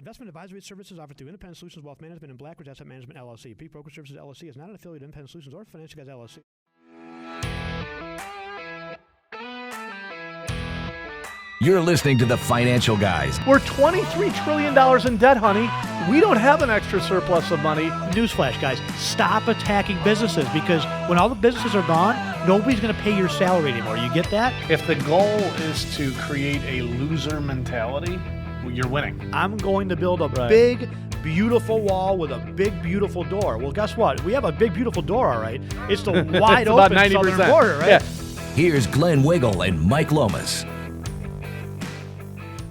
Investment advisory services offered through Independent Solutions Wealth Management and Blackridge Asset Management, LLC. Peak Broker Services, LLC is not an affiliate of Independent Solutions or Financial Guys, LLC. You're listening to The Financial Guys. We're $23 trillion in debt, honey. We don't have an extra surplus of money. Newsflash, guys, stop attacking businesses because when all the businesses are gone, nobody's going to pay your salary anymore. You get that? If the goal is to create a loser mentality, you're winning. I'm going to build a big, beautiful wall with a big, beautiful door. Well, guess what? We have a big, beautiful door, all right. It's the wide open southern border, right? Yeah. Here's Glenn Wiggle and Mike Lomas. All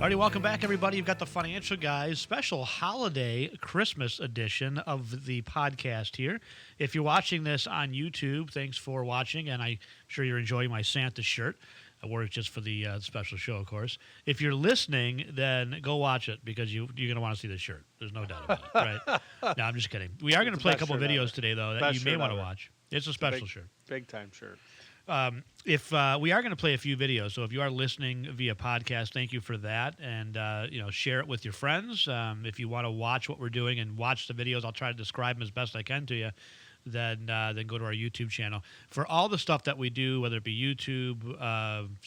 right, welcome back, everybody. You've got the Financial Guys special holiday Christmas edition of the podcast here. If you're watching this on YouTube, thanks for watching, and I'm sure you're enjoying my Santa shirt. I wore it just for the special show, of course. If you're listening, then go watch it because you're going to want to see this shirt. There's no doubt about it, right? No, I'm just kidding. We are going to play a couple of videos today, though, that you may want to watch. It's a special shirt. Big-time shirt. If we are going to play a few videos, so if you are listening via podcast, thank you for that, and share it with your friends. If you want to watch what we're doing and watch the videos, I'll try to describe them as best I can to you. Then go to our YouTube channel for all the stuff that we do, whether it be YouTube,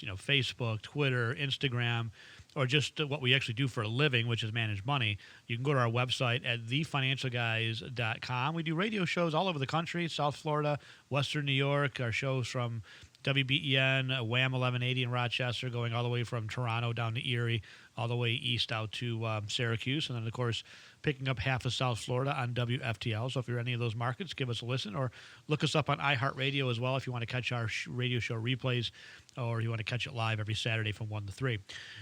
Facebook, Twitter, Instagram, or just what we actually do for a living, which is manage money. You can go to our website at thefinancialguys.com. We do radio shows all over the country, South Florida, Western New York, our shows from WBEN, WHAM 1180 in Rochester, going all the way from Toronto down to Erie, all the way east out to Syracuse, and then, of course, picking up half of South Florida on WFTL. So if you're in any of those markets, give us a listen, or look us up on iHeartRadio as well if you want to catch our radio show replays, or you want to catch it live every Saturday from 1 to 3.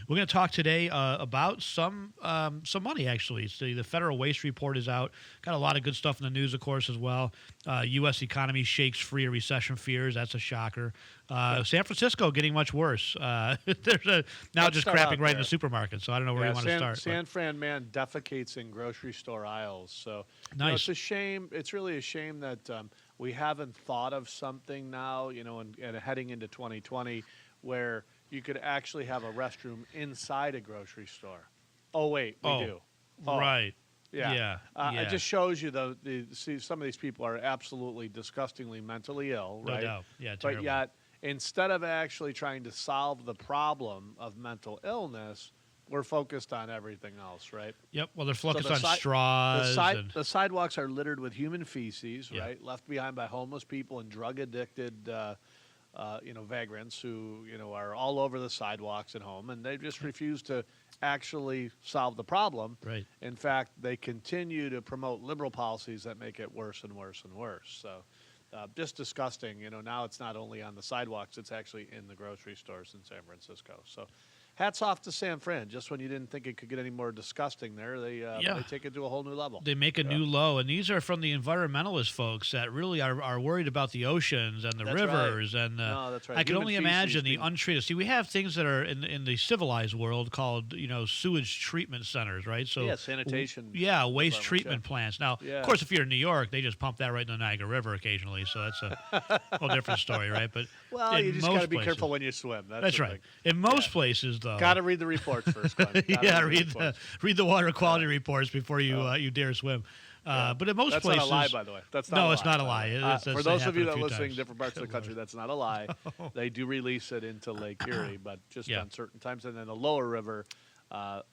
We're going to talk today about some money, actually. So the Federal Waste Report is out. Got a lot of good stuff in the news, of course, as well. U.S. economy shakes free of recession fears. That's a shocker. San Francisco getting much worse. There's just crapping right in the supermarket, so I don't know where you want to start. San Fran man defecates in grocery store aisles. So nice. It's a shame. It's really a shame that we haven't thought of something now, and heading into 2020 where you could actually have a restroom inside a grocery store. Oh, wait, we do. Oh, right. Yeah. It just shows you, some of these people are absolutely disgustingly mentally ill, right? No doubt. Yeah, terrible. But yet, instead of actually trying to solve the problem of mental illness, we're focused on everything else, right? Yep. Well, they're focused on straws. The sidewalks are littered with human feces, right? Left behind by homeless people and drug-addicted, vagrants who, are all over the sidewalks at home, and they just refuse to actually solve the problem. Right. In fact, they continue to promote liberal policies that make it worse and worse and worse. So, just disgusting. Now it's not only on the sidewalks; it's actually in the grocery stores in San Francisco. So. Hats off to San Fran. Just when you didn't think it could get any more disgusting there, they take it to a whole new level. They make a new low, and these are from the environmentalist folks that really are worried about the oceans and the rivers. Right. And that's right. I can only imagine the untreated. See, we have things that are in the civilized world called sewage treatment centers, right? So sanitation. Waste treatment plants. Now, of course, if you're in New York, they just pump that right in the Niagara River occasionally, so that's a whole different story, right? But you just got to be careful when you swim. That's right. In most places, though. Got to read the reports first, Glenn. read the water quality reports before you dare swim. But in most places, that's not a lie, by the way. That's not no, a lie, it's not a lie. For those of you that are listening in different parts of the country, that's not a lie. They do release it into Lake Erie, but just on certain times, and then the lower river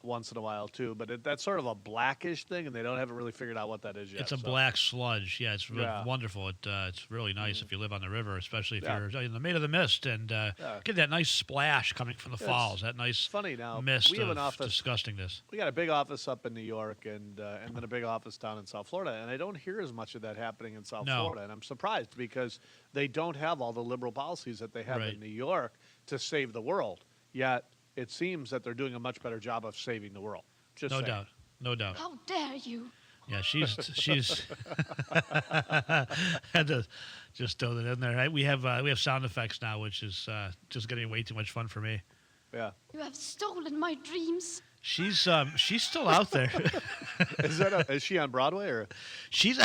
once in a while too. But that's sort of a blackish thing, and they haven't really figured out what that is yet. It's a black sludge. Yeah, it's really wonderful. It's really nice if you live on the river, especially if you're in the Maid of the Mist, and get that nice splash coming from the falls. That nice funny now. Mist we have an of office, disgustingness. We got a big office up in New York, and then a big office down in South Florida, and I don't hear as much of that happening in South Florida, and I'm surprised because they don't have all the liberal policies that they have in New York to save the world. Yet it seems that they're doing a much better job of saving the world. No doubt. How dare you? Yeah, she's had to just throw that in there. Right? We have sound effects now, which is just getting way too much fun for me. Yeah. You have stolen my dreams. She's still out there. Is she on Broadway or? She's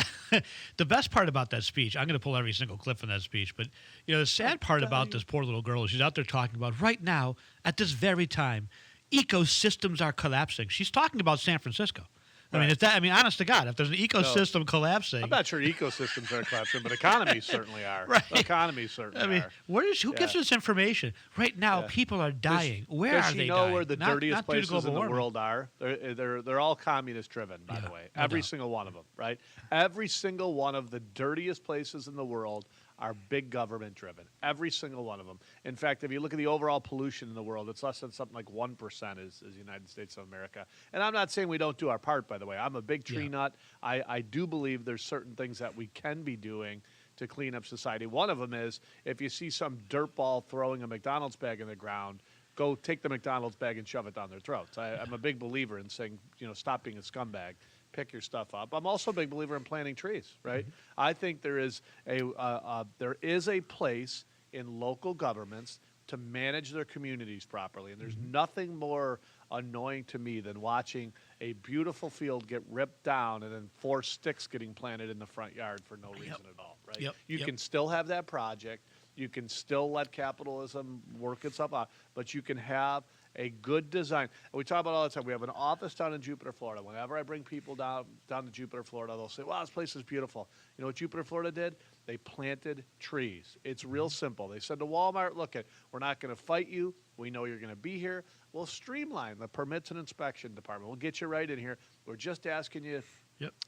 the best part about that speech. I'm going to pull every single clip from that speech, but the sad part about this poor little girl is she's out there talking about right now at this very time. ecosystems are collapsing. She's talking about San Francisco. I mean, Right. if that, I mean, honest to God, if there's an ecosystem collapsing, I'm not sure ecosystems are collapsing, but economies certainly are. Right. Economies certainly I mean, are. who gives us information? Right now, Yeah. people are dying. Where Does are she they know dying? where the Not dirtiest due to places global in the warming. world are? They're all communist driven, by the Yeah, way. no Every doubt. single one of them, right? Every single one of the dirtiest places in the world are big government driven. Every single one of them. In fact, if you look at the overall pollution in the world, it's less than something like 1% is the United States of America. And I'm not saying we don't do our part, by the way. I'm a big tree nut. I do believe there's certain things that we can be doing to clean up society. One of them is if you see some dirtball throwing a McDonald's bag in the ground, go take the McDonald's bag and shove it down their throats. I'm a big believer in saying, stop being a scumbag. Pick your stuff up. I'm also a big believer in planting trees, right? I think there is a place in local governments to manage their communities properly. And there's nothing more annoying to me than watching a beautiful field get ripped down and then 4 sticks getting planted in the front yard for no reason at all, right? Yep. You Yep. can still have that project. You can still let capitalism work itself out, but you can have a good design. And we talk about it all the time. We have an office down in Jupiter, Florida. Whenever I bring people down to Jupiter, Florida, they'll say, wow, this place is beautiful. You know what Jupiter, Florida did? They planted trees. It's real simple. They said to Walmart, look, we're not going to fight you. We know you're going to be here. We'll streamline the permits and inspection department. We'll get you right in here. We're just asking you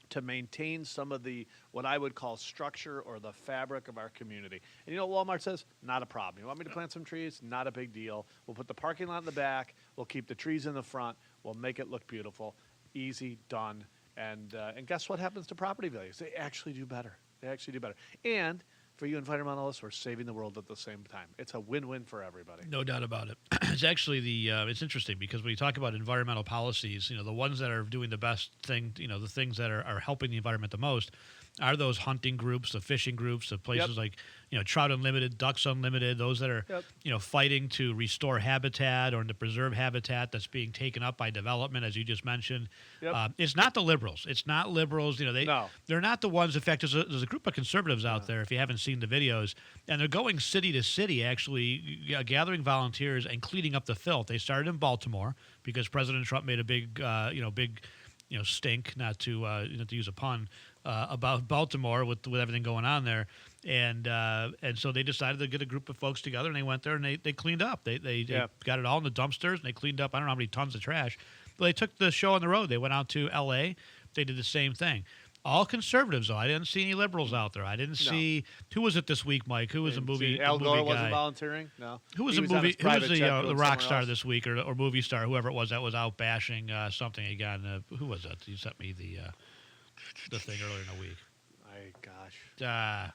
to maintain some of the, what I would call structure or the fabric of our community. And you know what Walmart says? Not a problem. You want me to plant some trees? Not a big deal. We'll put the parking lot in the back. We'll keep the trees in the front. We'll make it look beautiful. Easy, done. And guess what happens to property values? They actually do better. They actually do better. And for you environmentalists, we're saving the world at the same time. It's a win-win for everybody. No doubt about it. It's actually it's interesting because when you talk about environmental policies, the ones that are doing the best thing, the things that are helping the environment the most are those hunting groups, the fishing groups, the places like, Trout Unlimited, Ducks Unlimited, those that are, fighting to restore habitat or to preserve habitat that's being taken up by development, as you just mentioned. It's not the liberals. It's not liberals. They're not the ones. In fact, there's a group of conservatives out there, if you haven't seen the videos, and they're going city to city, actually gathering volunteers and cleaning up the filth. They started in Baltimore because President Trump made a big stink, not to use a pun, about Baltimore with everything going on there, and so they decided to get a group of folks together, and they went there and they cleaned up. They got it all in the dumpsters and they cleaned up. I don't know how many tons of trash, but they took the show on the road. They went out to L.A. They did the same thing. All conservatives, though. I didn't see any liberals out there. I didn't see who was it this week, Mike? Who was a movie? Al Gore movie wasn't guy? volunteering. No. Who was He a on movie? his Who was private jet the going rock somewhere star else. this week, or movie star, whoever it was that was out bashing something again? Who was that? You sent me the thing earlier in the week. Gosh.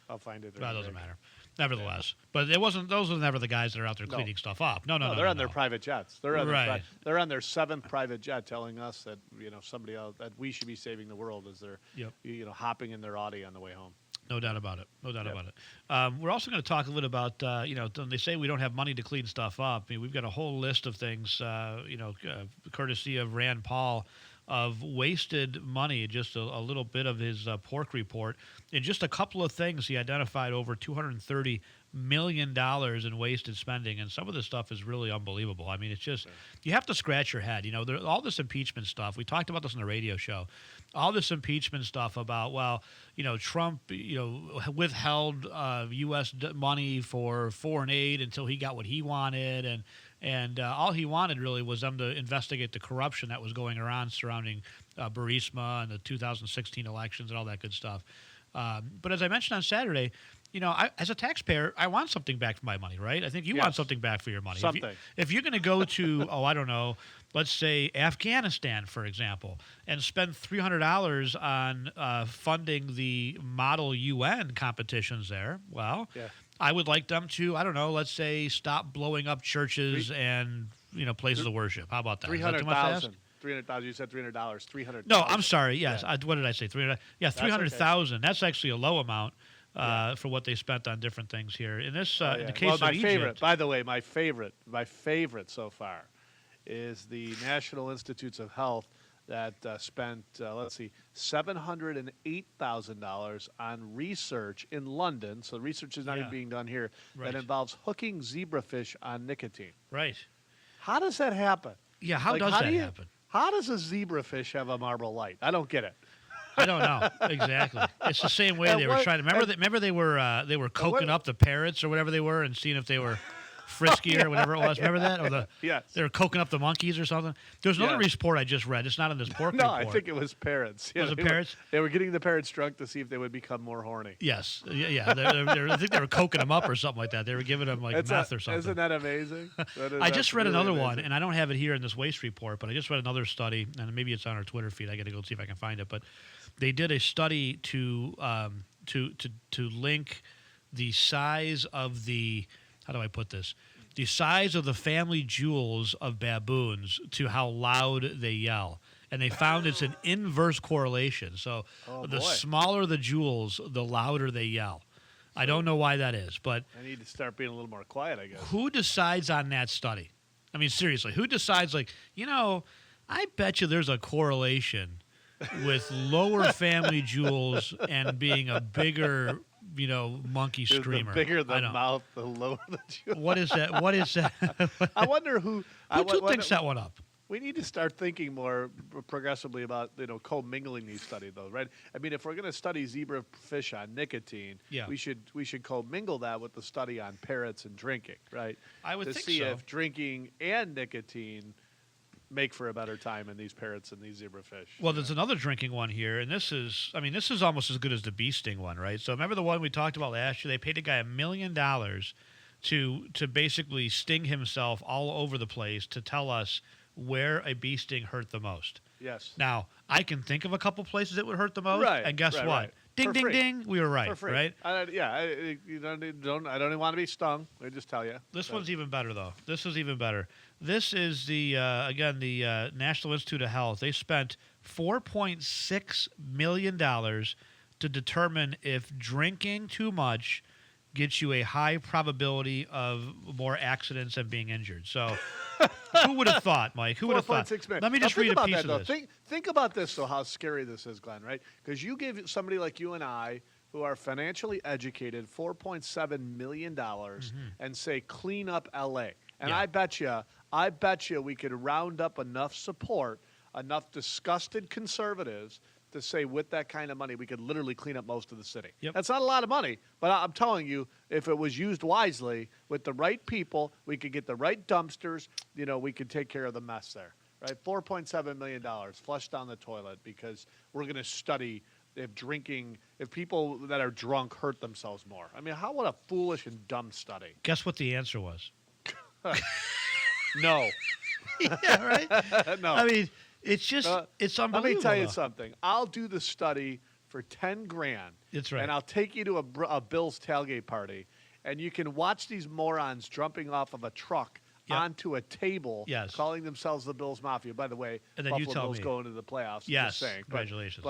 I'll find it. That doesn't matter. Nevertheless, but it wasn't. Those are never the guys that are out there cleaning stuff up. No. They're on their private jets. They're on Right. they're on their 7th private jet, telling us that somebody else that we should be saving the world as they're hopping in their Audi on the way home. No doubt about it. No doubt about it. We're also going to talk a little about, they say we don't have money to clean stuff up. I mean, we've got a whole list of things, courtesy of Rand Paul, of wasted money, just a little bit of his pork report. In just a couple of things, he identified over $230 million in wasted spending, and some of this stuff is really unbelievable. I mean, it's just, you have to scratch your head. All this impeachment stuff, we talked about this on the radio show, all this impeachment stuff about, Trump, withheld U.S. money for foreign aid until he got what he wanted, and all he wanted really was them to investigate the corruption that was going around surrounding Burisma and the 2016 elections and all that good stuff. But as I mentioned on Saturday, as a taxpayer, I want something back for my money, right? I think you want something back for your money. Something. If you're going to go to, I don't know, let's say Afghanistan, for example, and spend $300 on funding the Model UN competitions there, I would like them to, I don't know, let's say stop blowing up churches and, places of worship. How about that? Is that too much to ask? 300,000. You said $300. 300. No, I'm sorry. Yes. What did I say? 300. Yeah, 300,000. That's actually a low amount for what they spent on different things here. In this, in the case of Egypt, favorite, by the way, my favorite so far is the National Institutes of Health that spent, $708,000 on research in London. So research is not even being done here. Right. That involves hooking zebrafish on nicotine. Right. How does that happen? Yeah, how Like, does how that do you- happen? How does a zebrafish have a Marlboro Light? I don't get it. I don't know exactly. It's the same way And they were what- trying to remember they were coking what- up the parrots or whatever they were and seeing if they were frisky or whatever it was. Remember that? Or Yes. they were coking up the monkeys or something. There's another Yeah. report I just read. It's not in this pork No, report. I think it was parrots. Was it parrots? They were getting the parrots drunk to see if they would become more horny. Yes, yeah. I think they were coking them up or something like that. They were giving them like meth or something. Isn't that amazing? I just read another one, and I don't have it here in this waste report, but I just read another study, and maybe it's on our Twitter feed. I got to go see if I can find it. But they did a study to link the size of the how do I put this? The size of the family jewels of baboons to how loud they yell. And they found it's an inverse correlation. So the boy. smaller the jewels, the louder they yell. I don't know why that is, but I need to start being a little more quiet, I guess. who decides on that study? I mean, seriously, who decides, like, I bet you there's a correlation with lower family jewels and being a bigger, monkey The screamer. bigger I the don't- mouth, the lower the jewel. What is that? What is that? I wonder who Who thinks that one up? We need to start thinking more progressively about co-mingling these studies, though, right? I mean, if we're going to study zebrafish on nicotine, Yeah. we should co-mingle that with the study on parrots and drinking, right? I would to think see so. if drinking and nicotine make for a better time in these parrots and these zebrafish. Well, there's another drinking one here, and this is almost as good as the bee sting one, right? So remember the one we talked about last year? They paid a guy $1 million to basically sting himself all over the place to tell us where a bee sting hurt the most. Yes. Now, I can think of a couple places it would hurt the most, Right, and guess right, what? right. Ding, For ding, free. ding. We were right, For free. right? I don't even want to be stung. I just tell you. This one's even better, though. This is even better. This is the National Institute of Health. They spent $4.6 million to determine if drinking too much gets you a high probability of more accidents and being injured. So who would have thought, Mike? Who would have thought? 4.6 million. Let me just Now, read think a about piece that, of though. this. Think about this, though, how scary this is, Glenn, right? Because you give somebody like you and I, who are financially educated, $4.7 million and say, clean up L.A. And Yeah. I bet you we could round up enough support, enough disgusted conservatives to say with that kind of money, we could literally clean up most of the city. Yep. That's not a lot of money, but I'm telling you, if it was used wisely with the right people, we could get the right dumpsters, we could take care of the mess there, right? $4.7 million flushed down the toilet because we're going to study if people that are drunk hurt themselves more. I mean, what a foolish and dumb study. Guess what the answer was? No. Yeah, right? No. I mean, it's just, it's Let unbelievable. me tell you though. something. I'll do the study for $10,000. That's right. And I'll take you to a Bills tailgate party, and you can watch these morons jumping off of a truck Yep. onto a table, Yes. calling themselves the Bills Mafia. By the way, And then you Buffalo tell Bills me. go into the playoffs. Yes. Just saying. Congratulations.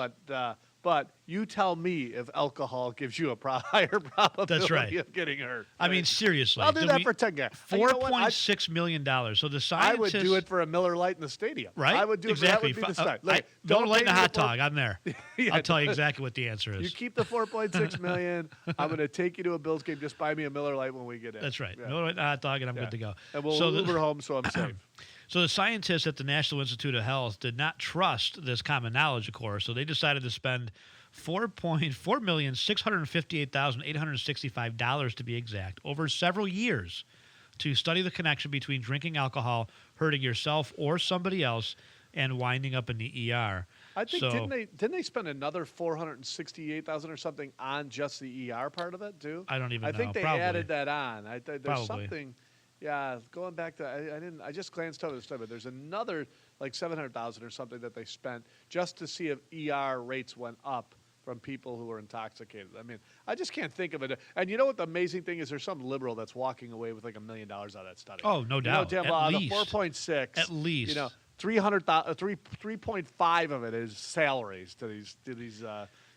But you tell me if alcohol gives you a higher probability right. of getting hurt. I mean, right? seriously. I'll do did that we- for $10,000. And you know what? $4.6 million. So the I would scientists... do it for a Miller Lite in the stadium. Right? I would do exactly. it for that. Would be the start. Look, Miller Lite and a pay me hot the dog. I'm there. Yeah, I'll tell you exactly what the answer is. You keep the $4.6 million. I'm going to take you to a Bills game. Just buy me a Miller Lite when we get in. That's right. Yeah. Miller Lite and a hot dog, and I'm Yeah. good to go. And we'll so Uber home so I'm safe. So the scientists at the National Institute of Health did not trust this common knowledge, of course, so they decided to spend $4,658,865 to be exact over several years to study the connection between drinking alcohol, hurting yourself or somebody else, and winding up in the ER. I think So- didn't they spend another $468,000 or something on just the ER part of it too? I don't even I know. think they Probably. added that on. There's Probably. something. Yeah, going back to I just glanced over this stuff, but there's another like $700,000 or something that they spent just to see if ER rates went up from people who were intoxicated. I mean, I just can't think of it. And you know what the amazing thing is? There's some liberal that's walking away with like $1 million out of that study. Oh, no doubt. Tim, At the least. 4.6. At least. 3.5 of it is salaries to these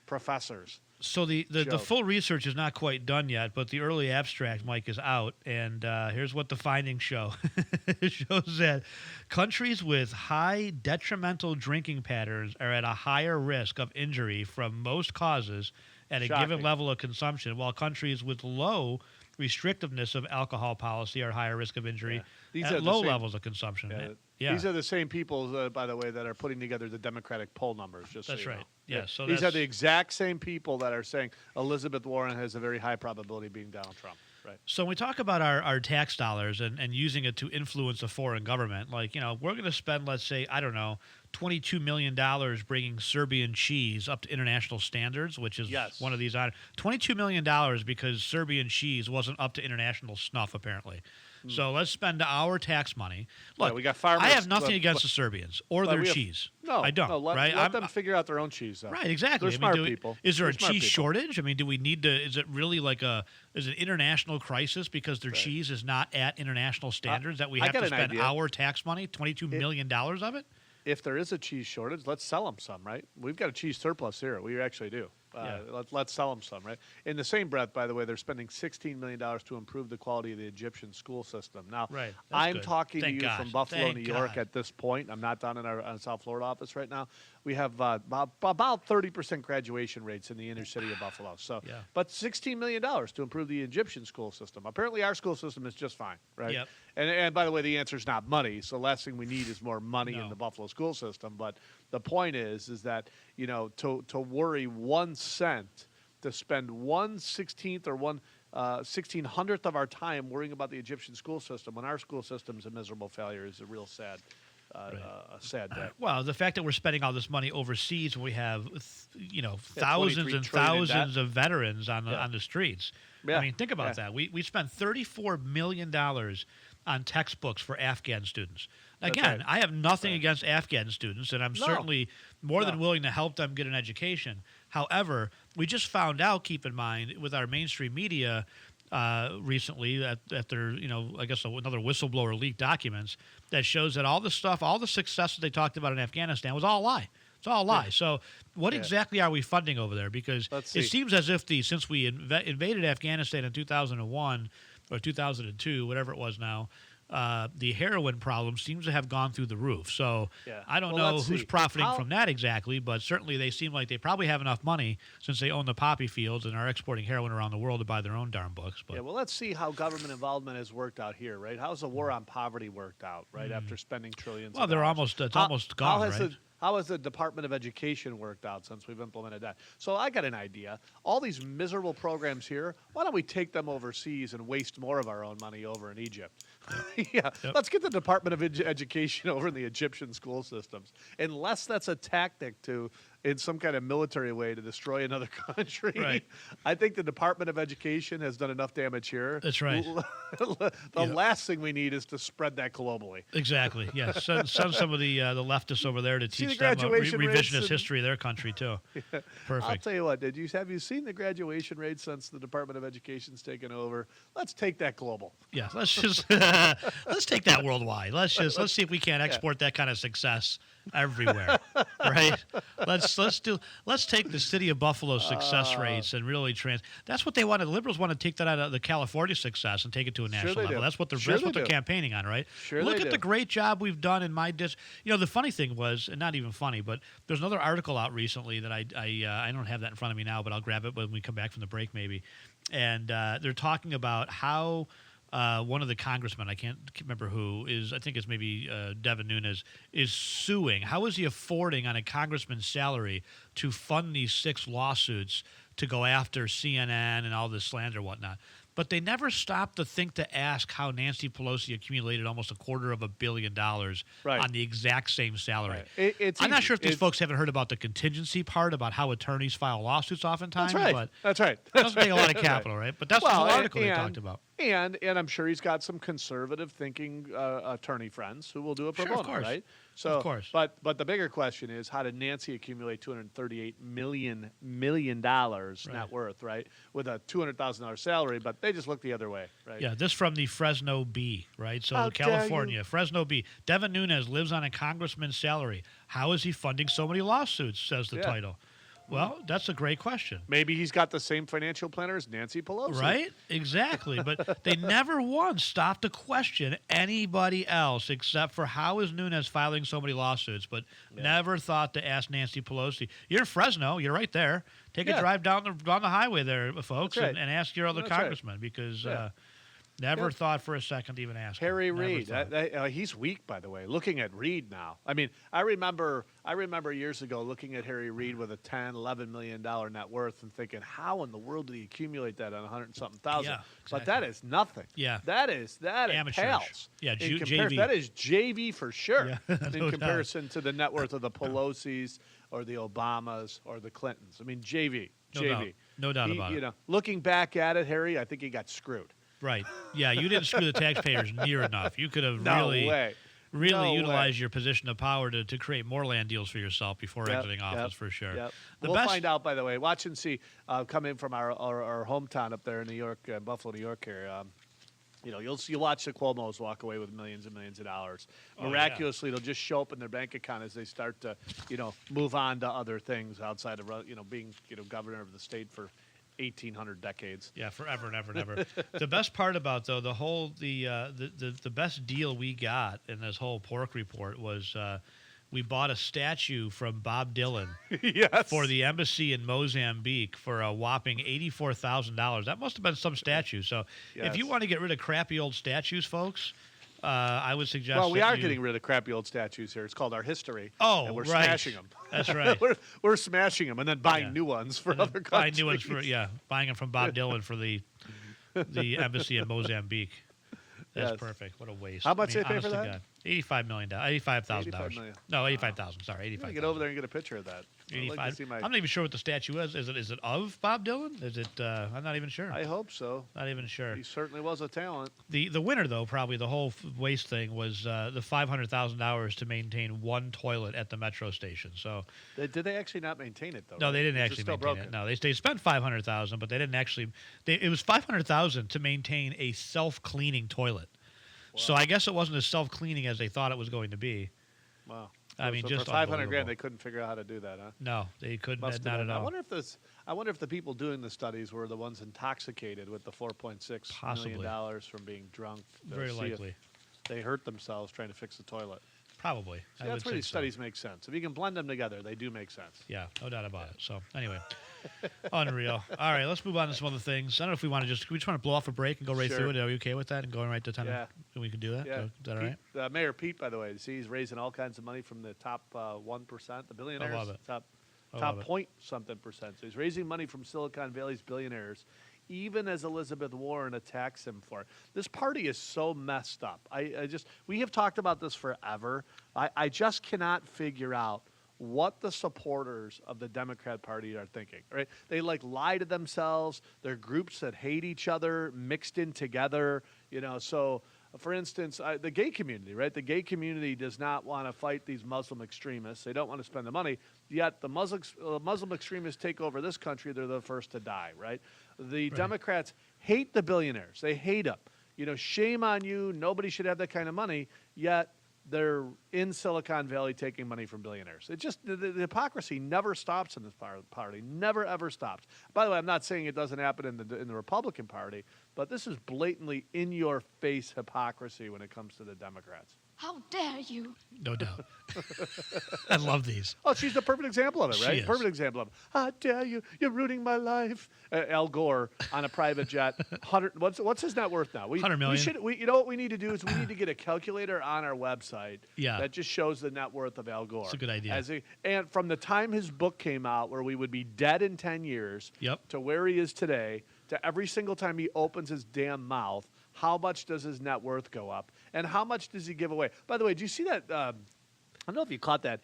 professors. So the Joke. full research is not quite done yet, but the early abstract, Mike, is out, and here's what the findings show. It shows that countries with high detrimental drinking patterns are at a higher risk of injury from most causes at a given Shocking. level of consumption, while countries with low restrictiveness of alcohol policy are higher risk of injury These at are the low same- levels of consumption. Yeah. These are the same people, by the way, that are putting together the Democratic poll numbers. Just so That's you right. know. Yeah, so these are that's- the exact same people that are saying Elizabeth Warren has a very high probability of being Donald Trump. Right. So when we talk about our tax dollars and using it to influence a foreign government, like, we're going to spend, let's say, I don't know, $22 million bringing Serbian cheese up to international standards, which is one of these items. $22 million because Serbian cheese wasn't up to international snuff, apparently. So let's spend our tax money. Look, we got farmers, I have nothing against the Serbians or their cheese. No, I don't. No, right? Let them figure out their own cheese. Though. Right, exactly. They're smart do people. Is there They're a smart cheese people. shortage? I mean, do we need to? Is it really like is it an international crisis because their cheese is not at international standards that we have to spend our tax money, $22 million of it? If there is a cheese shortage, let's sell them some, right? We've got a cheese surplus here. We actually do. Let's sell them some, right? In the same breath, by the way, they're spending $16 million to improve the quality of the Egyptian school system. Now, right. I'm good. talking Thank to you God. from Buffalo, Thank New York God. at this point. I'm not down in our South Florida office right now. We have about 30% graduation rates in the inner city of Buffalo. So, but $16 million to improve the Egyptian school system. Apparently, our school system is just fine, right? Yep. And by the way, the answer is not money. So, the last thing we need is more money in the Buffalo school system. But the point is that to worry 1 cent, to spend 1/16th or 1/1600th of our time worrying about the Egyptian school system when our school system is a miserable failure is a real sad. A sad day. Well, the fact that we're spending all this money overseas, when we have, thousands and thousands of veterans on the streets. Yeah. I mean, think about that. We spent $34 million on textbooks for Afghan students. Again, I have nothing against Afghan students, and I'm certainly more than willing to help them get an education. However, we just found out, keep in mind, with our mainstream media recently that their, I guess another whistleblower leaked documents that shows that all the stuff, all the success that they talked about in Afghanistan was all a lie. It's all a lie. So what exactly are we funding over there? Because it seems as if since we invaded Afghanistan in 2001 or 2002, whatever it was now, the heroin problem seems to have gone through the roof. So I don't know who's profiting from that exactly, but certainly they seem like they probably have enough money since they own the poppy fields and are exporting heroin around the world to buy their own darn books. But. Yeah, well, let's see how government involvement has worked out here, right? How's the war on poverty worked out, right, after spending trillions Well, of they're dollars? almost gone, right? How has the Department of Education worked out since we've implemented that? So I got an idea. All these miserable programs here, why don't we take them overseas and waste more of our own money over in Egypt? Let's get the Department of Education over in the Egyptian school systems. Unless that's a tactic in some kind of military way to destroy another country. Right. I think the Department of Education has done enough damage here. That's right. The last thing we need is to spread that globally. Exactly. Yes. Send some of the leftists over there to teach them revisionist history of their country too. Perfect. I'll tell you what. Have you seen the graduation rate since the Department of Education's taken over? Let's take that global. Yeah. Let's just let's take that worldwide. Let's see if we can't export that kind of success everywhere. Right. Let's take the city of Buffalo success rates and really that's what they want. The liberals want to take that out of the California success and take it to a national level. Do. That's what they're campaigning on, right? Look at the great job we've done in my district. The funny thing was, and not even funny, but there's another article out recently that I don't have that in front of me now, but I'll grab it when we come back from the break maybe. And they're talking about how one of the congressmen, I can't remember who, I think it's maybe Devin Nunes, is suing. How is he affording on a congressman's salary to fund these 6 lawsuits to go after CNN and all this slander and whatnot? But they never stopped to think to ask how Nancy Pelosi accumulated almost $250 million on the exact same salary. Right. I'm not sure if these folks haven't heard about the contingency part about how attorneys file lawsuits oftentimes. That's right. But that's right. It doesn't take a lot of capital, right? But that's the whole article they talked about. And I'm sure he's got some conservative thinking attorney friends who will do a pro bono, of course. right? So, of course. But the bigger question is, how did Nancy accumulate $238 million net worth, right, with a $200,000 salary? But they just look the other way, right? Yeah, this from the Fresno Bee, right? So California, Fresno Bee. Devin Nunes lives on a congressman's salary. How is he funding so many lawsuits? Says the title. Well, that's a great question. Maybe he's got the same financial planner as Nancy Pelosi. Right? Exactly. But they never once stopped to question anybody else except for how is Nunes filing so many lawsuits, but never thought to ask Nancy Pelosi. You're in Fresno. You're right there. Take a drive down the highway there, folks, right. and ask your other That's right. congressman because never thought for a second to even ask Harry him. Never Reid. thought. He's weak, by the way. Looking at Reid now. I mean, I remember years ago looking at Harry Reid with a $10-11 million net worth and thinking, how in the world did he accumulate that on 100-something thousand? Yeah, But exactly. that is nothing. Yeah. That Amateurish. pales. Yeah, in JV. That is JV for sure. Yeah, in no doubt. comparison to the net worth of the Pelosi's or the Obamas or the Clintons. I mean, JV. No JV. doubt. No doubt about it. You know, looking back at it, Harry, I think he got screwed. Right. Yeah, you didn't screw the taxpayers near enough. You could have No way. really No utilized way. your position of power to create more land deals for yourself before exiting office, for sure. Yep. The We'll best, find out, by the way. Watch and see. Coming from our hometown up there in New York, Buffalo, New York here. You'll watch the Cuomo's walk away with millions and millions of dollars. Oh, Miraculously, it'll just show up in their bank account as they start to, move on to other things outside of, being, governor of the state for 1,800 decades. Yeah, forever and ever and ever. The best part about though the best deal we got in this whole pork report was we bought a statue from Bob Dylan Yes. for the embassy in Mozambique for a whopping $84,000. That must have been some statue. So if you Yes. want to get rid of crappy old statues, folks, I would suggest. Well, we that are you- getting rid of crappy old statues here. It's called our history. Oh, and we're right. smashing them. That's right. we're smashing them and then buying Yeah. new ones for And then other buying countries. new ones buying them from Bob Dylan for the embassy in Mozambique. That's Yes. perfect. What a waste. How much they pay honest for to that? God. $85 million. $85,000. $85 million. No, 85,000. Sorry, I'm 85,000. gonna get over there and get a picture of that. I'd like 85. to see my. I'm not even sure what the statue is. Is it of Bob Dylan? Is it? I'm not even sure. I hope so. Not even sure. He certainly was a talent. The winner though, probably the whole waste thing was the $500,000 to maintain one toilet at the metro station. So Did they actually not maintain it though? no, right? they didn't Is it actually still maintain broken? it. No, they spent $500,000, but they didn't actually. It was $500,000 to maintain a self-cleaning toilet. So I guess it wasn't as self-cleaning as they thought it was going to be. Wow. I mean, so just for 500 unbelievable. grand, they couldn't figure out how to do that, huh? No, they couldn't. Must Not have at been. all. I wonder if the people doing the studies were the ones intoxicated with the $4.6 Possibly. million dollars from being drunk. to Very see if likely. They hurt themselves trying to fix the toilet. Probably. See, I that's would where these think so. studies make sense. If you can blend them together, they do make sense. Yeah, no doubt about it. So anyway, unreal. All right, let's move on to some other things. I don't know if we want to we just want to blow off a break and go right Sure. through it. Are you okay with that? And going right to 10? Yeah. We can do that? Yeah. Is that all right? Pete, Mayor Pete, by the way, see, he's raising all kinds of money from the top 1%, the billionaires. love it. Top love it. point something percent. So he's raising money from Silicon Valley's billionaires, even as Elizabeth Warren attacks him for it. This party is so messed up. We have talked about this forever. I just cannot figure out what the supporters of the Democrat Party are thinking, right? They lie to themselves. They're groups that hate each other mixed in together, so for instance, the gay community, right? The gay community does not want to fight these Muslim extremists. They don't want to spend the money. Yet the Muslim extremists take over this country. They're the first to die, right? The Democrats hate the billionaires. They hate them. Shame on you. Nobody should have that kind of money. Yet they're in Silicon Valley taking money from billionaires. It just the hypocrisy never stops in this party. Never ever stops. By the way, I'm not saying it doesn't happen in the Republican Party, but this is blatantly in your face hypocrisy when it comes to the Democrats. How dare you? No doubt. I love these. Oh, she's the perfect example of it, She right? is. Perfect example of it. How dare you? You're ruining my life. Al Gore on a private jet. What's his net worth now? 100 million. You know what we need to do is we need to get a calculator on our website Yeah. that just shows the net worth of Al Gore. That's a good idea. And from the time his book came out, where we would be dead in 10 years, Yep. to where he is today, to every single time he opens his damn mouth, how much does his net worth go up? And how much does he give away? By the way, did you see that? I don't know if you caught that.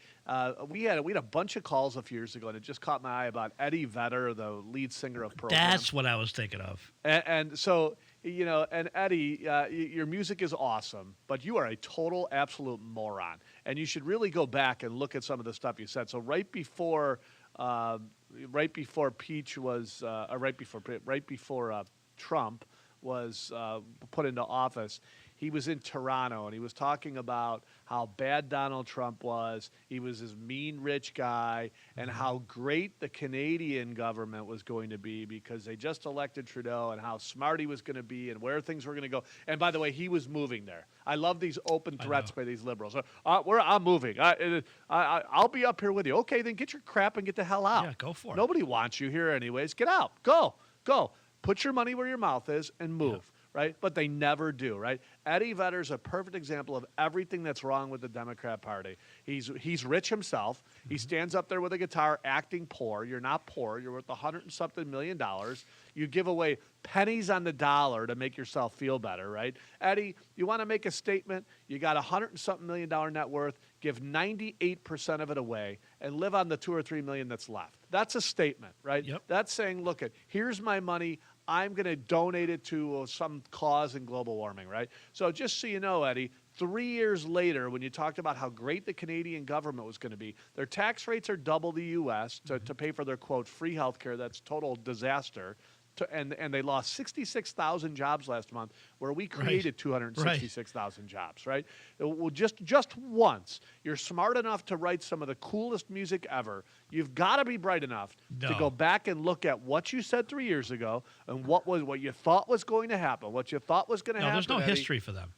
We had a bunch of calls a few years ago, and it just caught my eye about Eddie Vedder, the lead singer of Pearl Jam. That's what I was thinking of. And so, and Eddie, your music is awesome, but you are a total, absolute moron. And you should really go back and look at some of the stuff you said. So right before Peach was, right before Trump was put into office, he was in Toronto, and he was talking about how bad Donald Trump was. He was this mean, rich guy, and how great the Canadian government was going to be because they just elected Trudeau, and how smart he was going to be and where things were going to go. And by the way, he was moving there. I love these open threats by these liberals. I'm moving. I'll be up here with you. Okay, then get your crap and get the hell out. Yeah, go for it. Nobody wants you here anyways. Get out. Go. Put your money where your mouth is and move. Yeah. Right? But they never do, right? Eddie Vedder's a perfect example of everything that's wrong with the Democrat Party. He's rich himself. He stands up there with a guitar acting poor. You're not poor. You're worth $100-something million. You give away pennies on the dollar to make yourself feel better, right? Eddie, you want to make a statement? You got $100-something million net worth. Give 98% of it away and live on the $2 or $3 million that's left. That's a statement, right? Yep. That's saying, look, here's my money. I'm going to donate it to some cause in global warming, right? So just so you know, Eddie, 3 years later, when you talked about how great the Canadian government was going to be, their tax rates are double the U.S. to pay for their, quote, free health care. That's total disaster. And they lost 66,000 jobs last month, where we created 266,000 jobs, right? Well, just once, you're smart enough to write some of the coolest music ever. You've got to be bright enough to go back and look at what you said 3 years ago and what you thought was going to happen, what you thought was going to happen. There's no Eddie. history for them.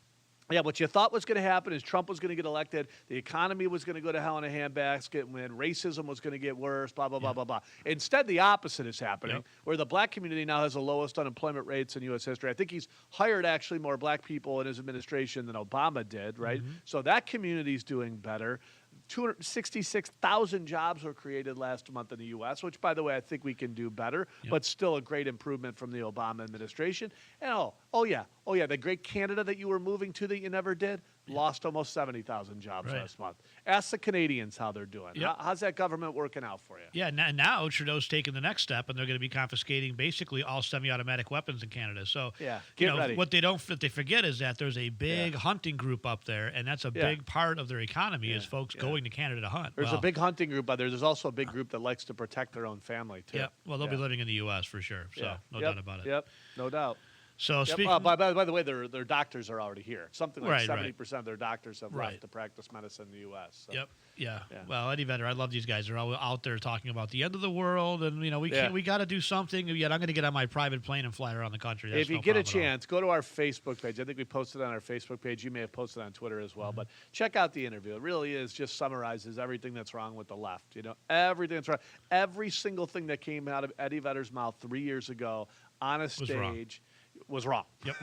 Yeah, what you thought was going to happen is Trump was going to get elected, the economy was going to go to hell in a handbasket, when racism was going to get worse, blah, blah, blah, blah, blah. Instead, the opposite is happening, where the black community now has the lowest unemployment rates in U.S. history. I think he's hired actually more black people in his administration than Obama did, right? So that community's doing better. 266,000 jobs were created last month in the U.S., which, by the way, I think we can do better, but still a great improvement from the Obama administration. And oh yeah, the great Canada that you were moving to that you never did, lost almost 70,000 jobs last month. Ask the Canadians how they're doing. How's that government working out for you? Yeah, now Trudeau's taking the next step, and they're going to be confiscating basically all semi-automatic weapons in Canada. So, get ready. What they forget is that there's a big hunting group up there, and that's a big part of their economy is folks going to Canada to hunt. There's a big hunting group, but there's also a big group that likes to protect their own family, too. Yeah, well, they'll be living in the U.S. for sure, so no doubt about it. Yep, no doubt. So by the way, their doctors are already here. Something like 70% of their doctors have left to practice medicine in the U.S. So. Yeah. Well, Eddie Vedder, I love these guys. They're all out there talking about the end of the world, and we got to do something. Yet I'm going to get on my private plane and fly around the country. That's if you get a chance, go to our Facebook page. I think we posted on our Facebook page. You may have posted on Twitter as well, but check out the interview. It really just summarizes everything that's wrong with the left. Everything that's wrong. Every single thing that came out of Eddie Vedder's mouth 3 years ago on a stage was wrong. Yep.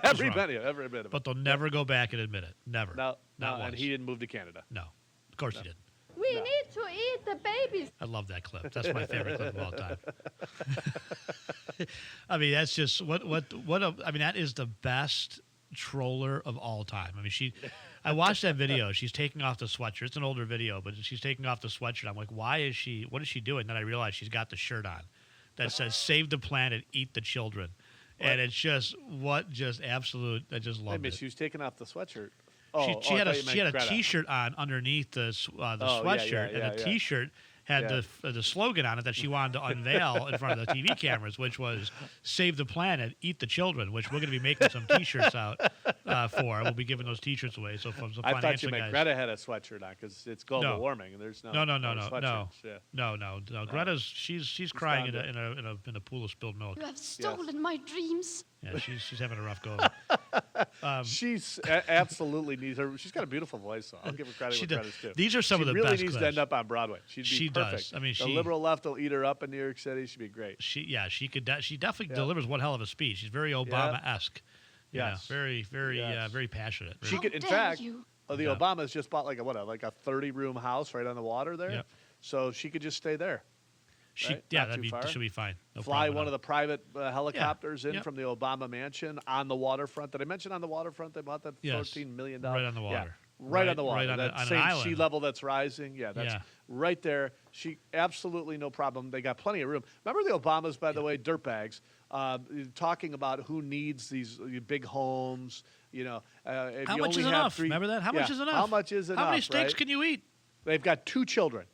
every bit of it. But they'll never go back and admit it. Never. No, and he didn't move to Canada. No. Of course he didn't. We need to eat the babies. I love that clip. That's my favorite clip of all time. I mean, that's just that is the best troller of all time. I mean, I watched that video. She's taking off the sweatshirt. It's an older video, but she's taking off the sweatshirt. I'm like, what is she doing? Then I realized she's got the shirt on that says "Save the planet, eat the children." What? And it's just absolute. I just loved it. She was taking off the sweatshirt. She had a T-shirt on underneath the sweatshirt, and the T-shirt had the slogan on it that she wanted to unveil in front of the TV cameras, which was "Save the planet, eat the children," which we're going to be making some T-shirts out for. We'll be giving those T-shirts away. So from some I thought you financial meant guys. Greta had a sweatshirt on because it's global warming and there's no sweatshirts. No. Greta's she's crying in a pool of spilled milk. You have stolen my dreams. Yeah, she's having a rough go. She's absolutely needs her. She's got a beautiful voice, so I'll give her credit where credit's due. These are some of the best She really needs clips. to end up on Broadway. She'd be perfect. Does. I mean, the liberal left will eat her up in New York City. She'd be great. She definitely delivers one hell of a speech. She's very Obama-esque. Yes. Very, very, very passionate. She could, in fact, the Obamas just bought like a 30-room house right on the water there. Yep. So she could just stay there. Right? That should be fine. No Fly one of the private helicopters in from the Obama mansion on the waterfront. Did I mention on the waterfront they bought that $14 million? Right on the water. Yeah. Right on the water. Right on that an same island. sea level that's rising. Yeah, that's right there. She absolutely no problem. They got plenty of room. Remember the Obamas, by the way, dirtbags, talking about who needs these big homes. How much is enough? Remember that? How much is enough? How much is enough? How many steaks can you eat? They've got two children,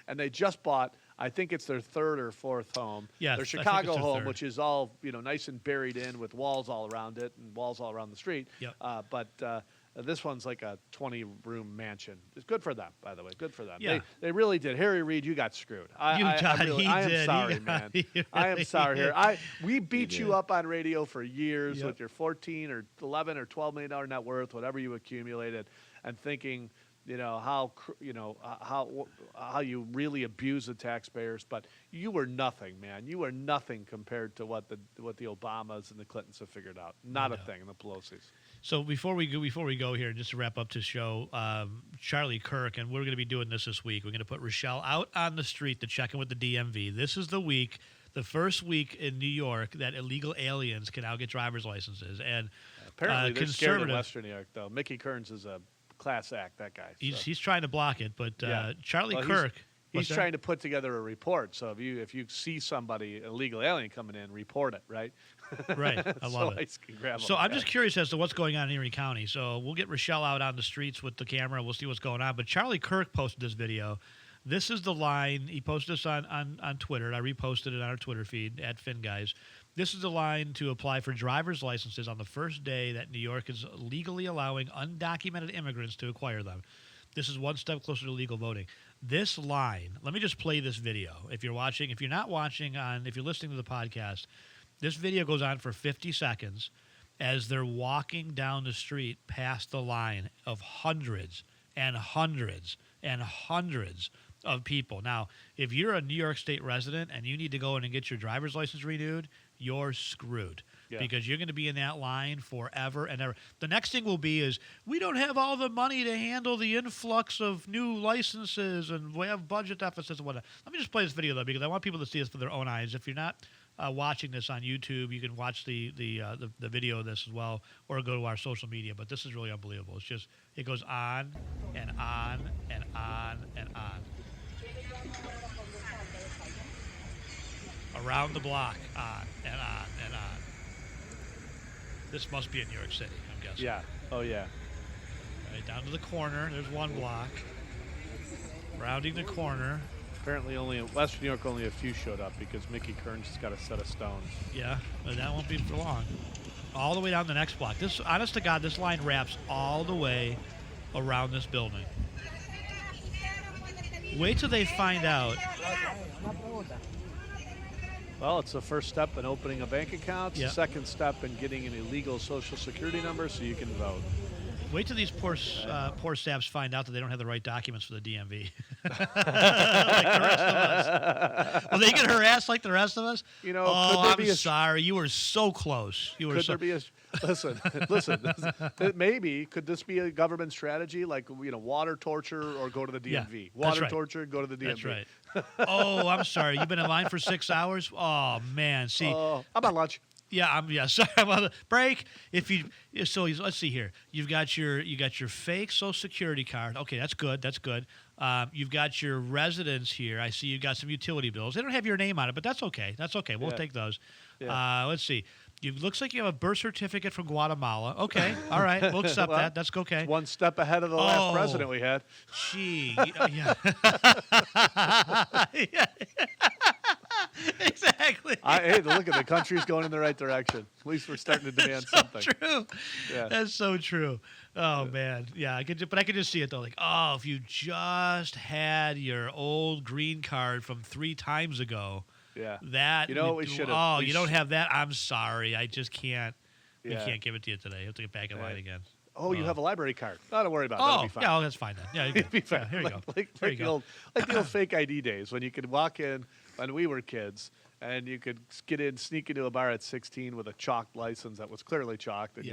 and they just bought I think it's their third or fourth home. Yeah, their I think Chicago it's their home, third. which is all nice and buried in with walls all around it and walls all around the street. Yep. But this one's like a 20-room mansion. It's good for them, by the way. Good for them. Yeah. They really did. Harry Reid, you got screwed. He I am did. sorry, man. I am sorry, Harry. We beat you up on radio for years with your 14 or 11 or $12 million net worth, whatever you accumulated, and thinking, how you really abuse the taxpayers, but you were nothing, man. You were nothing compared to what the Obamas and the Clintons have figured out. Not a thing, and the Pelosi's. So before we go here, just to wrap up the show, Charlie Kirk, and we're going to be doing this week. We're going to put Rochelle out on the street to check in with the DMV. This is the first week in New York that illegal aliens can now get driver's licenses. And apparently they're scared in Western New York, though. Mickey Kearns is a class act, that guy. He's trying to block it, but Charlie Kirk. He's trying to put together a report. So if you see somebody, an illegal alien coming in, report it, right? Right. I love it. So I'm just curious as to what's going on in Erie County. So we'll get Rochelle out on the streets with the camera. We'll see what's going on. But Charlie Kirk posted this video. This is the line. He posted this on Twitter. I reposted it on our Twitter feed, @FinGuys. This is the line to apply for driver's licenses on the first day that New York is legally allowing undocumented immigrants to acquire them. This is one step closer to legal voting. This line, let me just play this video. If you're watching, if you're not watching if you're listening to the podcast, this video goes on for 50 seconds as they're walking down the street past the line of hundreds and hundreds and hundreds of people. Now, if you're a New York State resident and you need to go in and get your driver's license renewed, you're screwed. Yeah. Because you're going to be in that line forever and ever. The next thing will be is we don't have all the money to handle the influx of new licenses and we have budget deficits and whatnot. Let me just play this video, though, because I want people to see this for their own eyes. If you're not watching this on YouTube, you can watch the video of this as well or go to our social media. But this is really unbelievable. It's just, it goes on and on and on and on. Around the block, on and on and on. This must be in New York City, I'm guessing. Yeah. Oh, yeah. Right down to the corner. There's one block. Rounding the corner. Apparently, only in Western New York, only a few showed up because Mickey Kearns has got a set of stones. Yeah, but that won't be for long. All the way down the next block. This, honest to God, this line wraps all the way around this building. Wait till they find out. Well, it's the first step in opening a bank account. It's Yeah. the second step in getting an illegal social security number so you can vote. Wait till these poor staffs find out that they don't have the right documents for the DMV. Like the rest of us. Will they get harassed like the rest of us? You know, I'm sorry. You were so close. You were Could so. there be a listen? Maybe could this be a government strategy, like water torture or go to the DMV? Yeah, water right. torture, go to the DMV. That's right. Oh, I'm sorry. You've been in line for 6 hours. Oh man. See. How about lunch? Yeah, sorry about the break. Let's see here. You've got your fake Social Security card. Okay, that's good. That's good. You've got your residence here. I see you've got some utility bills. They don't have your name on it, but that's okay. That's okay. We'll take those. Yeah. Let's see. Looks like you have a birth certificate from Guatemala. Okay, all right. We'll accept that. That's okay. It's one step ahead of the last president we had. Gee. Yeah. Yeah. Exactly. Hey, look at the country's going in the right direction. At least we're starting to demand something. True. Yeah. That's so true. Oh man, yeah. I could just see it though. Like, oh, if you just had your old green card from 3 times ago. Yeah. That. We should have. Oh, you don't have that. I'm sorry. I just can't. Yeah. We can't give it to you today. You have to get back in line again. Oh, you have a library card. Not to worry about it. That'll be fine. Yeah, that's fine then. Yeah, It'd be fine. Yeah, here you go. Like the old fake ID days when you could walk in when we were kids and you could sneak into a bar at 16 with a chalked license that was clearly chalked. And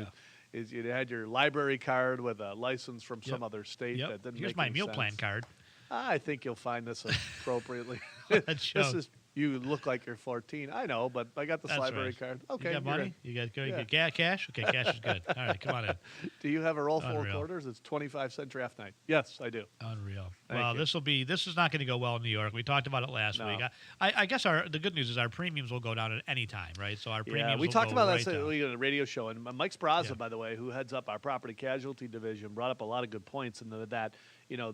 you had your library card with a license from some other state that didn't Here's make my any meal sense. plan card. I think you'll find this appropriately. This is. You look like you're 14. I know, but I got this library card. Okay. You got money? You got cash? Okay, cash is good. All right, come on in. Do you have a roll full of quarters? It's 25-cent draft night. Yes, I do. Unreal. Thank you. This is not going to go well in New York. We talked about it last week. I guess the good news is our premiums will go down at any time, right? So our premiums we will talked go about right that down. on a radio show, and Mike Spraza, by the way, who heads up our property casualty division, brought up a lot of good points in that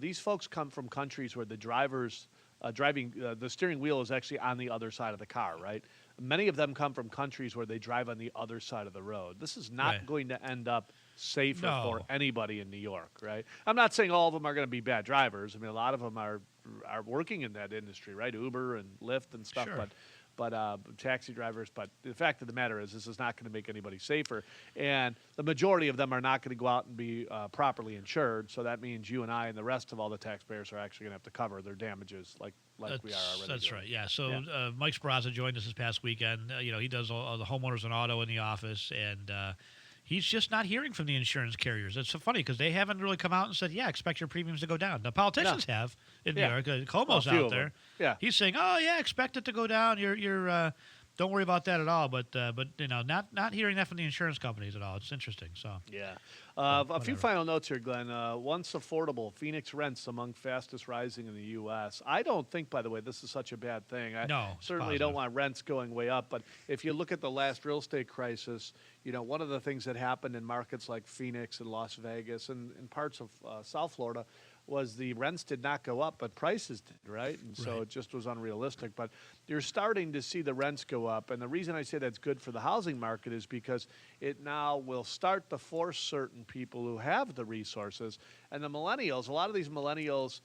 these folks come from countries where the drivers driving, the steering wheel is actually on the other side of the car, right? Many of them come from countries where they drive on the other side of the road. This is not Right. going to end up safer No. for anybody in New York, right? I'm not saying all of them are going to be bad drivers. I mean, a lot of them are working in that industry, right? Uber and Lyft and stuff, Sure. but taxi drivers. But the fact of the matter is, this is not going to make anybody safer, and the majority of them are not going to go out and be properly insured. So that means you and I and the rest of all the taxpayers are actually going to have to cover their damages, like we are already. That's doing. right. Yeah. So Mike Sprazza joined us this past weekend. He does all the homeowners and auto in the office, and he's just not hearing from the insurance carriers. It's so funny because they haven't really come out and said, "Yeah, expect your premiums to go down." The politicians have in New York. Cuomo's a few out of there. them. Yeah. He's saying, "Oh yeah, expect it to go down. You're don't worry about that at all." But not hearing that from the insurance companies at all. It's interesting. So Yeah. A few final notes here, Glenn. Once affordable, Phoenix rents among fastest rising in the U.S. I don't think, by the way, this is such a bad thing. I No, it's certainly positive. don't want rents going way up. But if you look at the last real estate crisis, one of the things that happened in markets like Phoenix and Las Vegas and in parts of South Florida was the rents did not go up, but prices did, right? And so Right. it just was unrealistic. But you're starting to see the rents go up. And the reason I say that's good for the housing market is because it now will start to force certain people who have the resources. And the millennials, a lot of these millennials,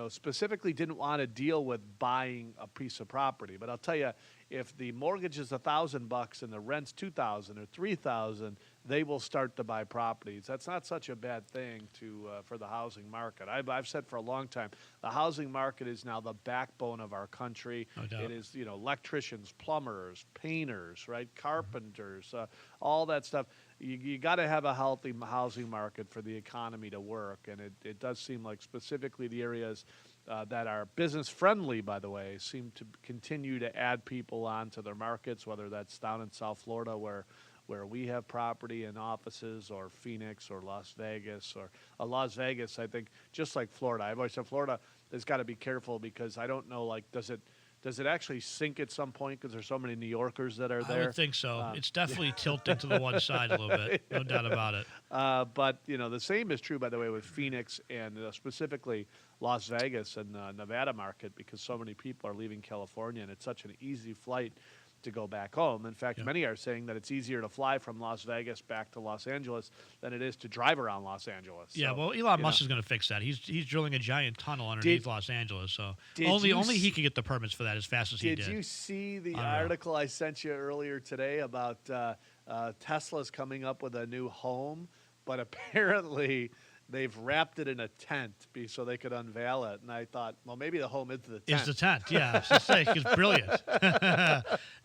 specifically didn't want to deal with buying a piece of property. But I'll tell you, if the mortgage is $1,000 and the rent's $2,000 or $3,000, they will start to buy properties. That's not such a bad thing for the housing market. I've said for a long time, the housing market is now the backbone of our country. No doubt. It is, electricians, plumbers, painters, right, carpenters, all that stuff. You got to have a healthy housing market for the economy to work, and it does seem like specifically the areas that are business friendly, by the way, seem to continue to add people onto their markets, whether that's down in South Florida where we have property and offices, or Phoenix or Las Vegas, or Las Vegas. I think just like Florida, I've always said Florida has got to be careful because I don't know, like, does it actually sink at some point because there's so many New Yorkers that are there? I would think so. It's definitely tilting to the one side a little bit, no doubt about it. But the same is true, by the way, with Phoenix and specifically Las Vegas and the Nevada market, because so many people are leaving California, and it's such an easy flight to go back home. In fact, many are saying that it's easier to fly from Las Vegas back to Los Angeles than it is to drive around Los Angeles. Yeah, So, well, Elon Musk is going to fix that. He's drilling a giant tunnel underneath Los Angeles, so only he can get the permits for that as fast as he did. Did you see the Unreal. article I sent you earlier today about Tesla's coming up with a new home, but apparently they've wrapped it in a tent so they could unveil it. And I thought, well, maybe the home is the tent. It's the tent, yeah. It's brilliant.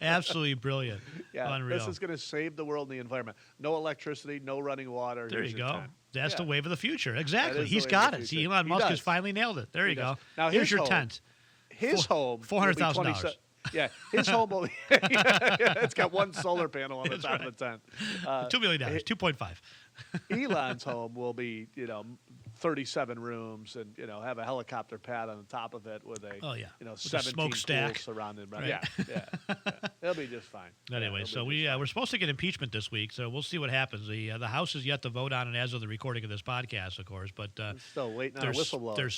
Absolutely brilliant. Yeah, Unreal. this is going to save the world and the environment. No electricity, no running water. There Here's you your go. tent. That's the Yeah. wave of the future. That Exactly. is the He's wave of got the it. See, future. Elon He Musk does. has finally nailed it. There He you does. go. Now, Here's his your home- tent. His home will be $400,000. Yeah, his home will be, it's got one solar panel on the That's top of the tent. $2 million, 2.5. Elon's home will be, 37 rooms and, have a helicopter pad on the top of it with a, Oh, yeah. With a 17 smokestack. pools surrounded by, Right. yeah. It'll be just fine. Anyway, so we're supposed to get impeachment this week, so we'll see what happens. The House is yet to vote on it as of the recording of this podcast, of course, but Still waiting on a they're whistleblower.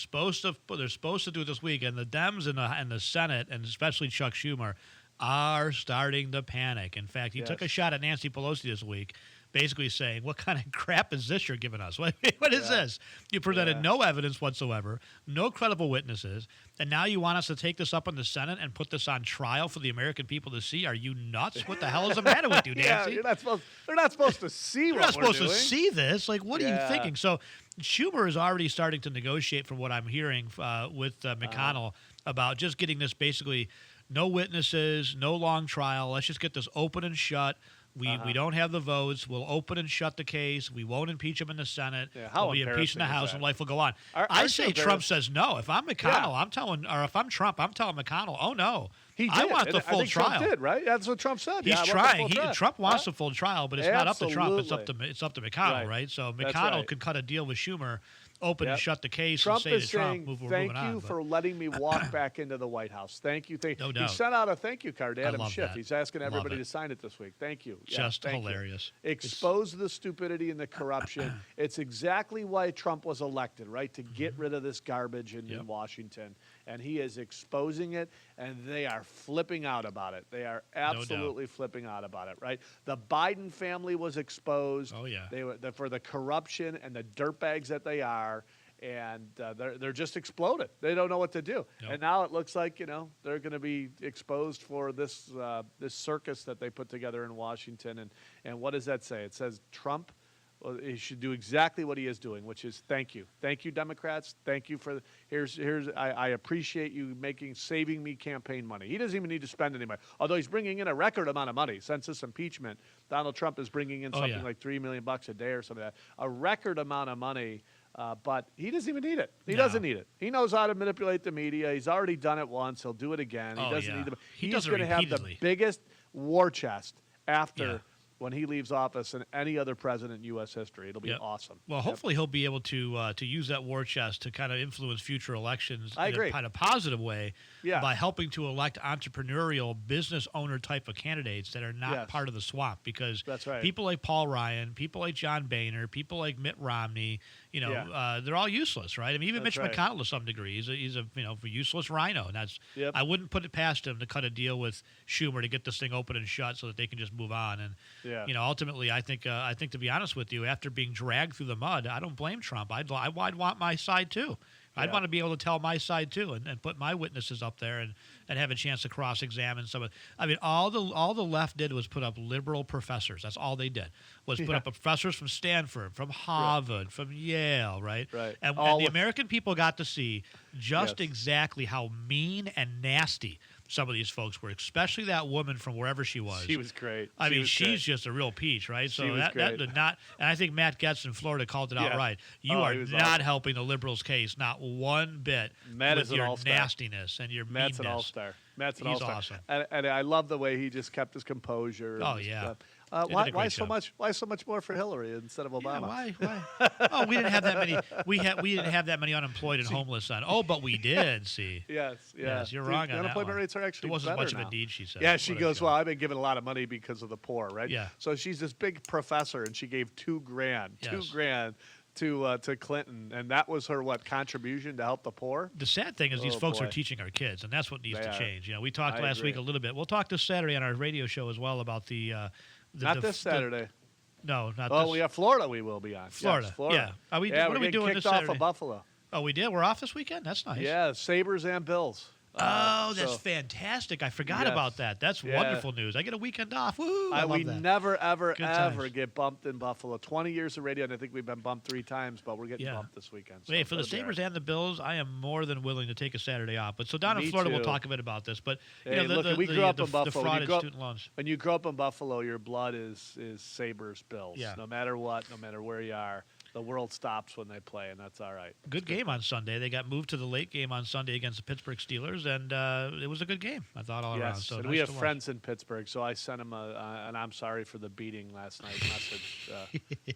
supposed to do it this week, and the Dems and the Senate, and especially Chuck Schumer, are starting to panic. In fact, he took a shot at Nancy Pelosi this week, basically saying, "What kind of crap is this you're giving us? What is this? You presented no evidence whatsoever, no credible witnesses, and now you want us to take this up in the Senate and put this on trial for the American people to see? Are you nuts? What the hell is the matter with you, Nancy? They're not supposed to see You're what not supposed we're to doing. see this. Like, what are you Yeah. thinking?" So Schumer is already starting to negotiate, from what I'm hearing, with McConnell about just getting this basically no witnesses, no long trial. Let's just get this open and shut. We don't have the votes. We'll open and shut the case. We won't impeach him in the Senate. Yeah, how we'll be impeached in the embarrassing is House, that? and life will go on. I Aren't say you Trump embarrassed? says no. If I'm McConnell, or if I'm Trump, I'm telling McConnell, oh no, He did. I want the and full I think trial. Trump did, right? That's what Trump said. He's I want the trying. full trial. Trump wants Yeah. the full trial, but it's not up to Trump. It's up Absolutely. to McConnell, Right. right? So That's McConnell right. could cut a deal with Schumer open and shut the case Trump and say is to Trump, saying, we're thank moving on. you for letting me walk back into the White House. Thank you. No He doubt. sent out a thank you card to I Adam love Schiff. that. He's asking Love everybody it. to sign it this week. Thank you. Just thank you. hilarious. Expose the stupidity and the corruption. It's exactly why Trump was elected, right? To get rid of this garbage in Washington. And he is exposing it, and they are flipping out about it. They are absolutely flipping out about it, right? The Biden family was exposed. Oh, yeah. They were for the corruption and the dirtbags that they are, and they're just exploded. They don't know what to do. Nope. And now it looks like they're going to be exposed for this this circus that they put together in Washington. And what does that say? It says Trump. Well, he should do exactly what he is doing, which is thank you, Democrats, thank you for I appreciate you saving me campaign money. He doesn't even need to spend any money, although he's bringing in a record amount of money since this impeachment. Donald Trump is bringing in something like $3 million a day or something like that, a record amount of money. But he doesn't even need it. He doesn't need it. He knows how to manipulate the media. He's already done it once. He'll do it again. He doesn't need the. He's going to have the biggest war chest after. When he leaves office and any other president in U.S. history. It'll be awesome. Well, hopefully he'll be able to use that war chest to kind of influence future elections in a kind of positive way Yeah. by helping to elect entrepreneurial business owner type of candidates that are not part of the swamp. Because That's right. people like Paul Ryan, people like John Boehner, people like Mitt Romney, they're all useless, right? I mean, even That's Mitch right. McConnell to some degree. He's a useless rhino, and that's Yep. I wouldn't put it past him to cut a deal with Schumer to get this thing open and shut so that they can just move on. And ultimately, I think to be honest with you, after being dragged through the mud, I don't blame Trump. I'd want my side too. I'd want to be able to tell my side too, and put my witnesses up there and have a chance to cross-examine some of. I mean, all the left did was put up liberal professors. That's all they did was put up professors from Stanford, from Harvard, from Yale, right? Right. And the American people got to see just exactly how mean and nasty some of these folks were, especially that woman from wherever she was. She was great. I mean, she's just a real peach, right? So that did not, and I think Matt Getz in Florida called it out right. You are not helping the liberals' case, not one bit, Matt with is an your all-star. nastiness and your Matt's meanness. an all-star. Matt's an He's all-star. awesome. And I love the way he just kept his composure. Oh, and yeah. stuff. They did a Why great so job. much? Why so much more for Hillary instead of Obama? Yeah, why? Oh, we didn't have that many. We didn't have that many unemployed and homeless on. Oh, but we did. See. Yes, you're Dude, wrong on the that unemployment one. rates are actually It wasn't better much of now. a deed, she said. Yeah, she What a goes, show. well, I've been given a lot of money because of the poor, right? Yeah. So she's this big professor, and she gave $2,000, Yes. $2,000 to Clinton, and that was her contribution to help the poor. The sad thing is these Oh, folks boy. are teaching our kids, and that's what needs They to are. change. We talked I last agree. week a little bit. We'll talk this Saturday on our radio show as well about the Not this Saturday. No, not Oh, this. we have Florida. We will be on Florida. Yes, Florida. Yeah. What we're are we getting doing kicked this off Saturday? of Buffalo. Oh, we did. We're off this weekend. That's nice. Yeah, Sabres and Bills. Oh, that's so- fantastic. I forgot Yes. about that. That's Yeah. wonderful news. I get a weekend off. Woo! I love We that. never, ever, Good ever times. get bumped in Buffalo. 20 years of radio, and I think we've been bumped 3 times, but we're getting bumped this weekend. So Hey, for the it'll be all Sabres right. and the Bills, I am more than willing to take a Saturday off. But so down in Me Florida, we'll too. talk a bit about this. But Hey, look, we grew up in Buffalo. The When you frauded grew up- student loans. When you grow up in Buffalo, your blood is Sabres, Bills. Yeah. No matter what, no matter where you are, the world stops when they play, and that's all right. Good game on Sunday. They got moved to the late game on Sunday against the Pittsburgh Steelers, and it was a good game, I thought, all around. Yes, So and nice we have to watch. friends in Pittsburgh, so I sent him an I'm sorry for the beating last night message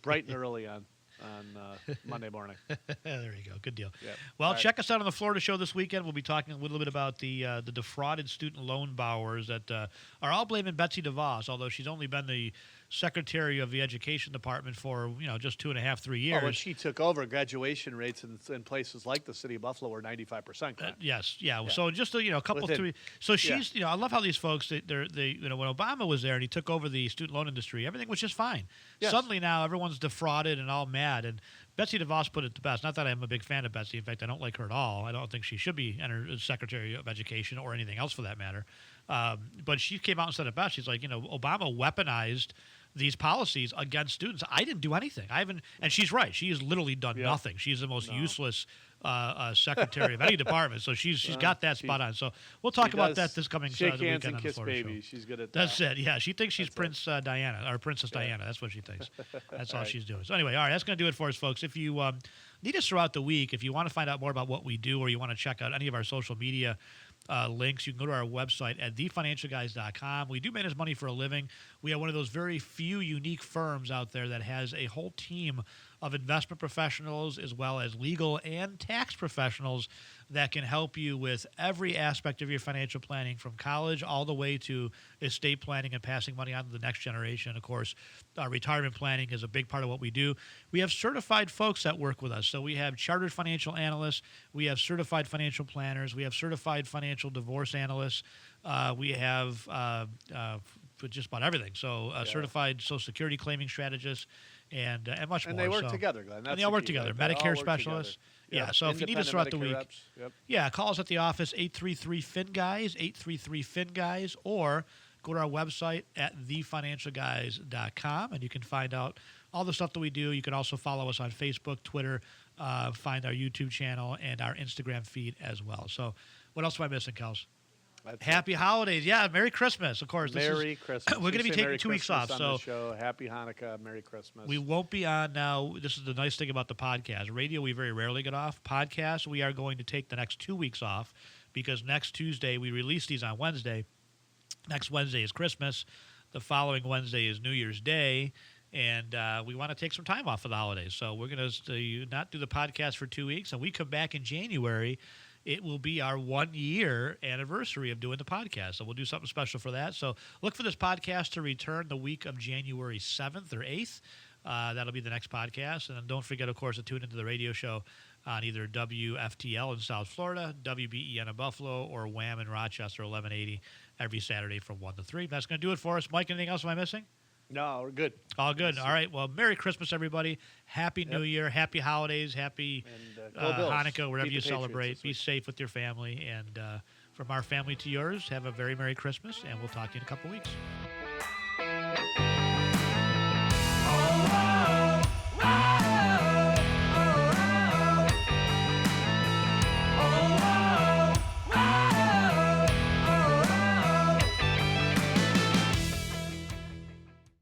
bright and early on Monday morning. There you go. Good deal. Yep. Well, All right. check us out on the Florida show this weekend. We'll be talking a little bit about the defrauded student loan borrowers that are all blaming Betsy DeVos, although she's only been the secretary of the education department for just 2.5, 3 years. Oh, when she took over, graduation rates in places like the city of Buffalo were 95%. Yes, yeah. So just a couple Within- three. So she's I love how these folks they when Obama was there and he took over the student loan industry, everything was just fine. Yes. Suddenly now everyone's defrauded and all mad. And Betsy DeVos put it the best. Not that I'm a big fan of Betsy. In fact, I don't like her at all. I don't think she should be Secretary of Education or anything else for that matter. But she came out and said it best. She's like, Obama weaponized these policies against students. I didn't do anything. I haven't, and she's right. She has literally done nothing. She's the most useless secretary of any department. So she's got that spot on. So we'll talk about that this coming shake the hands weekend and on the kiss Florida babies. show. She's good at that. That's it. Yeah, she thinks she's Princess Diana. That's what she thinks. That's all she's doing. So anyway, all right, that's going to do it for us, folks. If you need us throughout the week, if you want to find out more about what we do, or you want to check out any of our social media links, you can go to our website at thefinancialguys.com. We do manage money for a living. We are one of those very few unique firms out there that has a whole team of investment professionals as well as legal and tax professionals that can help you with every aspect of your financial planning, from college all the way to estate planning and passing money on to the next generation. Of course, retirement planning is a big part of what we do. We have certified folks that work with us. So we have chartered financial analysts, we have certified financial planners, we have certified financial divorce analysts, we have for just about everything. So certified Social Security claiming strategists, and much more. And they work together, Glenn. That's and they all the work key, together. right? They all Medicare work specialists. together. Yeah, Yep. so if you need us throughout the Medicare week, reps. Yep. yeah, call us at the office, 833-FIN-GUYS, 833-FIN-GUYS, or go to our website at thefinancialguys.com, and you can find out all the stuff that we do. You can also follow us on Facebook, Twitter, find our YouTube channel, and our Instagram feed as well. So what else am I missing, Kels? Happy holidays. Yeah, Merry Christmas, of course. Merry Christmas. We're going to be say taking Merry 2 weeks Christmas off. on the So show. Happy Hanukkah, Merry Christmas. we won't be on now. This is the nice thing about the podcast. Radio, we very rarely get off. Podcast, we are going to take the next 2 weeks off because next Tuesday, we release these on Wednesday. Next Wednesday is Christmas. The following Wednesday is New Year's Day. And we want to take some time off for the holidays. So we're going to not do the podcast for 2 weeks. And we come back in January. It will be our 1 year anniversary of doing the podcast. So we'll do something special for that. So look for this podcast to return the week of January 7th or 8th. That'll be the next podcast. And then don't forget, of course, to tune into the radio show on either WFTL in South Florida, WBEN in Buffalo, or WHAM in Rochester, 1180, every Saturday from 1 to 3. That's going to do it for us. Mike, anything else am I missing? No, we're good. All good. All right. Well, Merry Christmas, everybody. Happy New Year. Happy holidays. Happy go Bills. Hanukkah, wherever Beat you the Patriots celebrate. this Be week. safe with your family. And from our family to yours, have a very Merry Christmas, and we'll talk to you in a couple weeks.